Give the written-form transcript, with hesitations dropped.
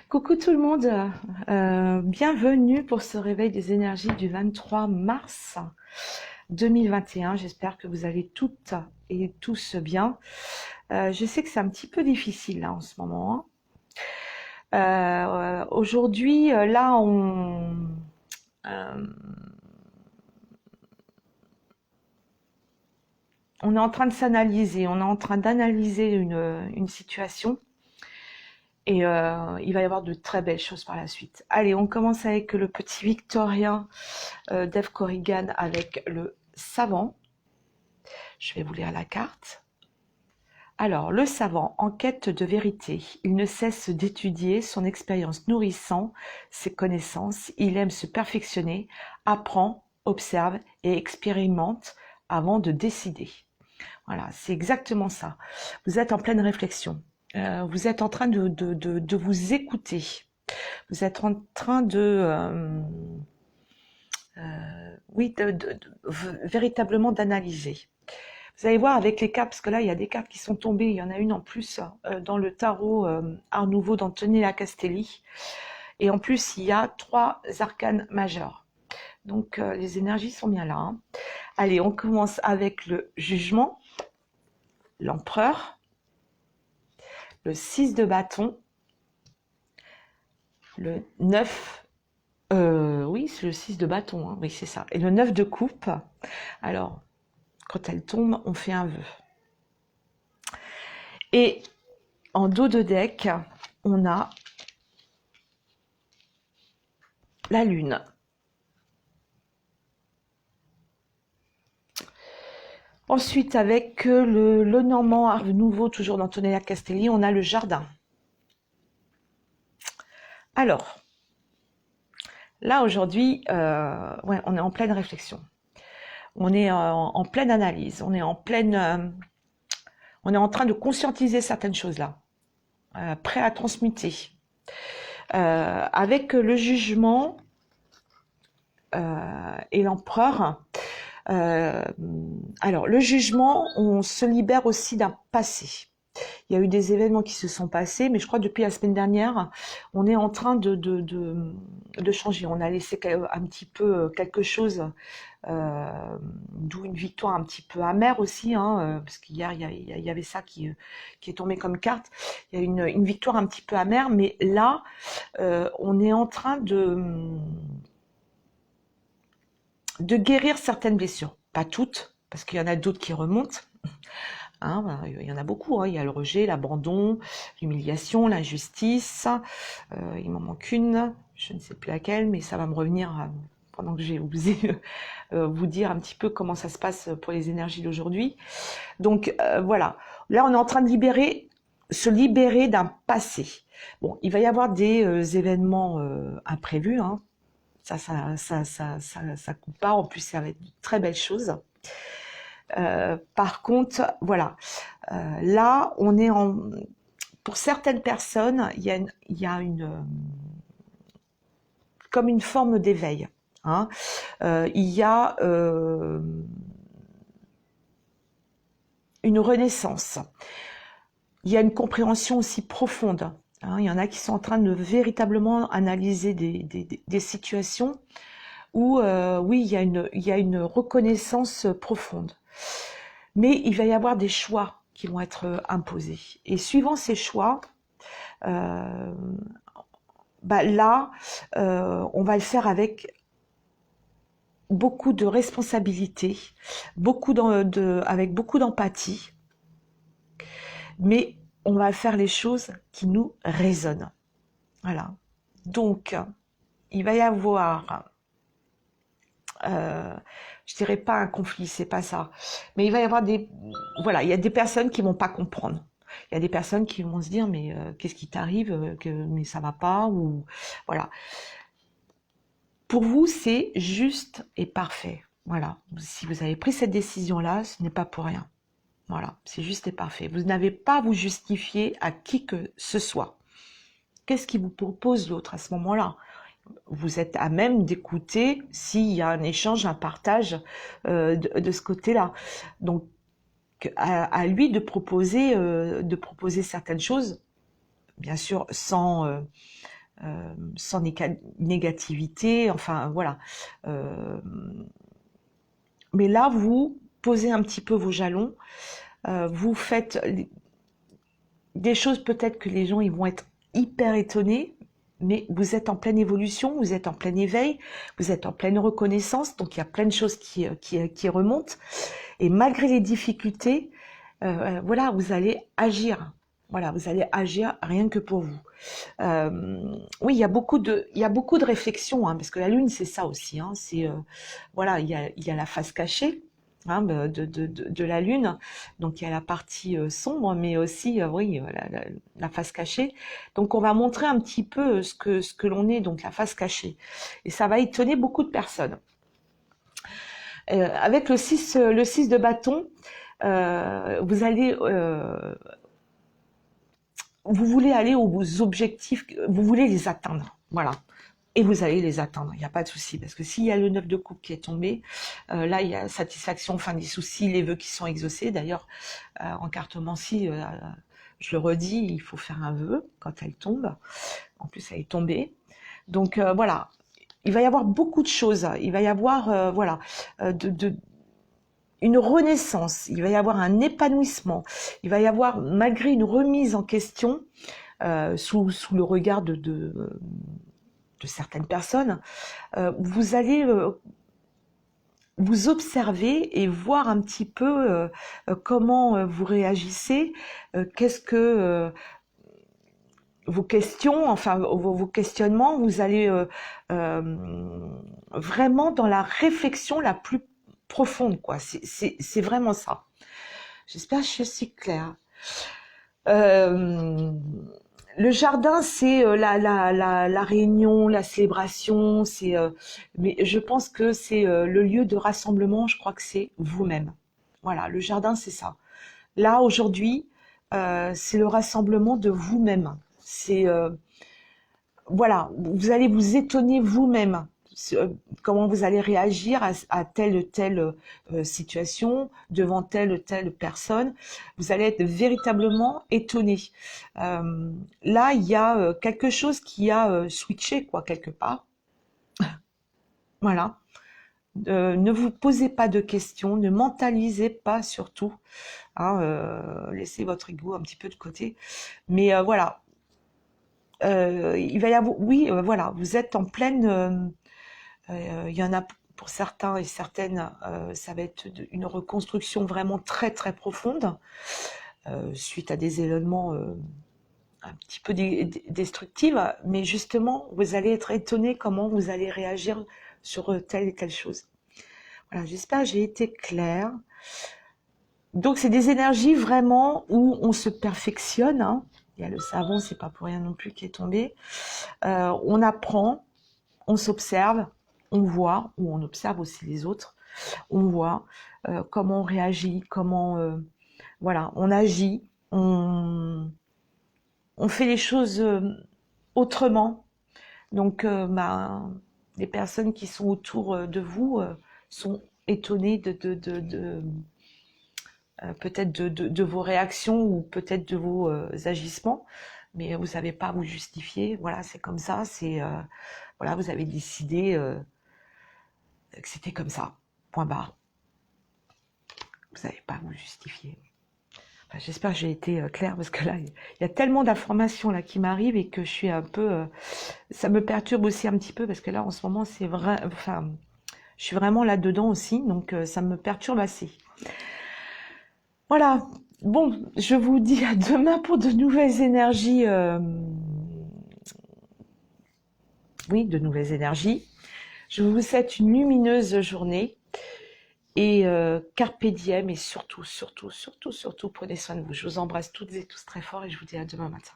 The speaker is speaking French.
Coucou tout le monde, bienvenue pour ce réveil des énergies du 23 mars 2021. J'espère que vous allez toutes et tous bien. Je sais que c'est un petit peu difficile là en ce moment, hein. Aujourd'hui, là, euh, on est en train de s'analyser, on est en train d'analyser une situation. Et il va y avoir de très belles choses par la suite. Allez, on commence avec le petit Victorien d'Eve Corrigan avec le savant. Je vais vous lire la carte. Alors, le savant, en quête de vérité, il ne cesse d'étudier son expérience nourrissant ses connaissances, il aime se perfectionner, apprend, observe et expérimente avant de décider. Voilà, c'est exactement ça. Vous êtes en pleine réflexion. Vous êtes en train de vous écouter. Vous êtes en train oui, véritablement d'analyser. Vous allez voir avec les cartes, parce que là, il y a des cartes qui sont tombées. Il y en a une en plus dans le tarot Art Nouveau d'Antonella Castelli. Et en plus, il y a 3 arcanes majeurs. Donc, les énergies sont bien là, hein. Allez, on commence avec le jugement, l'empereur, le 6 de bâton, le 9, oui, c'est le 6 de bâton, hein, oui, c'est ça. Et le 9 de coupe. Alors, quand elle tombe, on fait un vœu. Et en dos de deck, on a la lune. Ensuite, avec le Normand Art Nouveau, toujours d'Antonella Castelli, on a le jardin. Alors, là aujourd'hui, ouais, on est en pleine réflexion. On est en pleine analyse. On est en train de conscientiser certaines choses là, prêt à transmuter. Avec le jugement et l'empereur. Alors, le jugement, on se libère aussi d'un passé. Il y a eu des événements qui se sont passés, mais je crois que depuis la semaine dernière, on est en train de changer. On a laissé un petit peu quelque chose, d'où une victoire un petit peu amère aussi, hein, parce qu'hier, il y avait ça qui est tombé comme carte. Il y a une victoire un petit peu amère, mais là, on est en train de guérir certaines blessures. Pas toutes, parce qu'il y en a d'autres qui remontent. Hein, il y en a beaucoup, hein. Il y a le rejet, l'abandon, l'humiliation, l'injustice. Il m'en manque une, je ne sais plus laquelle, mais ça va me revenir pendant que j'ai osé vous dire un petit peu comment ça se passe pour les énergies d'aujourd'hui. Donc voilà, là on est en train de se libérer d'un passé. Bon, il va y avoir des événements imprévus, hein. Ça coupe pas. En plus, ça va être de très belles choses. Par contre, voilà. Là, on est pour certaines personnes, il y a comme une forme d'éveil, hein. Il y a une renaissance. Il y a une compréhension aussi profonde. Hein. Il y en a qui sont en train de véritablement analyser des situations où, oui, il y a une reconnaissance profonde. Mais il va y avoir des choix qui vont être imposés. Et suivant ces choix, là, on va le faire avec beaucoup de responsabilité, avec beaucoup d'empathie. Mais on va faire les choses qui nous résonnent. Voilà. Donc, il va y avoir... je dirais pas un conflit, c'est pas ça. Mais il va y avoir voilà, il y a des personnes qui vont pas comprendre. Il y a des personnes qui vont se dire mais qu'est-ce qui t'arrive, mais ça va pas ou voilà. Pour vous, c'est juste et parfait. Voilà. Si vous avez pris cette décision-là, ce n'est pas pour rien. Voilà, c'est juste et parfait. Vous n'avez pas à vous justifier à qui que ce soit. Qu'est-ce qui vous propose l'autre à ce moment-là? Vous êtes à même d'écouter s'il y a un échange, un partage de ce côté-là. Donc, à lui de proposer certaines choses, bien sûr, sans négativité, enfin voilà. Mais là, vous posez un petit peu vos jalons, vous faites des choses peut-être que les gens ils vont être hyper étonnés, mais vous êtes en pleine évolution, vous êtes en plein éveil, vous êtes en pleine reconnaissance, donc il y a plein de choses qui remontent. Et malgré les difficultés, voilà, vous allez agir. Voilà, vous allez agir rien que pour vous. Oui, il y a beaucoup de réflexions, hein, parce que la lune, c'est ça aussi. Hein, c'est voilà, il y a la face cachée. Hein, de la lune, donc il y a la partie sombre, mais aussi oui la face cachée. Donc on va montrer un petit peu ce que l'on est, donc la face cachée, et ça va étonner beaucoup de personnes. Avec le 6 de bâton, vous allez vous voulez aller aux objectifs, vous voulez les atteindre, voilà. Et vous allez les atteindre, il n'y a pas de souci. Parce que s'il y a le 9 de coupe qui est tombé, là, il y a satisfaction, fin des soucis, les vœux qui sont exaucés. D'ailleurs, en cartomancie, je le redis, il faut faire un vœu quand elle tombe. En plus, elle est tombée. Donc, voilà. Il va y avoir beaucoup de choses. Il va y avoir, voilà, une renaissance. Il va y avoir un épanouissement. Il va y avoir, malgré une remise en question, sous le regard de certaines personnes, vous allez vous observer et voir un petit peu comment vous réagissez, qu'est-ce que vos questions, enfin vos questionnements, vous allez vraiment dans la réflexion la plus profonde, quoi. C'est vraiment ça. J'espère que je suis claire. Le jardin, c'est la réunion, la célébration, mais je pense que c'est le lieu de rassemblement, je crois que c'est vous-même. Voilà, le jardin, c'est ça. Là, aujourd'hui, c'est le rassemblement de vous-même. Voilà, vous allez vous étonner vous-même. Comment vous allez réagir à telle ou telle situation, devant telle ou telle personne. Vous allez être véritablement étonné. Là, il y a quelque chose qui a switché, quoi, quelque part. Voilà. Ne vous posez pas de questions, ne mentalisez pas surtout. Hein, laissez votre ego un petit peu de côté. Mais voilà. Il va y avoir, oui, voilà, vous êtes en pleine... il y en a pour certains et certaines, ça va être une reconstruction vraiment très très profonde, suite à des événements un petit peu destructifs, mais justement, vous allez être étonné comment vous allez réagir sur telle et telle chose. Voilà, j'espère que j'ai été claire. Donc, c'est des énergies vraiment où on se perfectionne. Hein. Il y a le savon, c'est pas pour rien non plus qui est tombé. On apprend, on s'observe, on voit, ou on observe aussi les autres, on voit comment on réagit, comment voilà, on agit, on fait les choses autrement. Donc les personnes qui sont autour de vous sont étonnées peut-être de vos réactions ou peut-être de vos agissements, mais vous savez pas vous justifier. Voilà, c'est comme ça, voilà, vous avez décidé que c'était comme ça, point barre. Vous savez pas vous justifier. Enfin, j'espère que j'ai été claire, parce que là, il y a tellement d'informations là qui m'arrivent et que je suis un peu... ça me perturbe aussi un petit peu, parce que là, en ce moment, c'est vrai... Enfin, je suis vraiment là-dedans aussi, donc ça me perturbe assez. Voilà. Bon, je vous dis à demain pour de nouvelles énergies. Oui, de nouvelles énergies. Je vous souhaite une lumineuse journée. Et carpe diem, et surtout, surtout, surtout, surtout, prenez soin de vous. Je vous embrasse toutes et tous très fort et je vous dis à demain matin.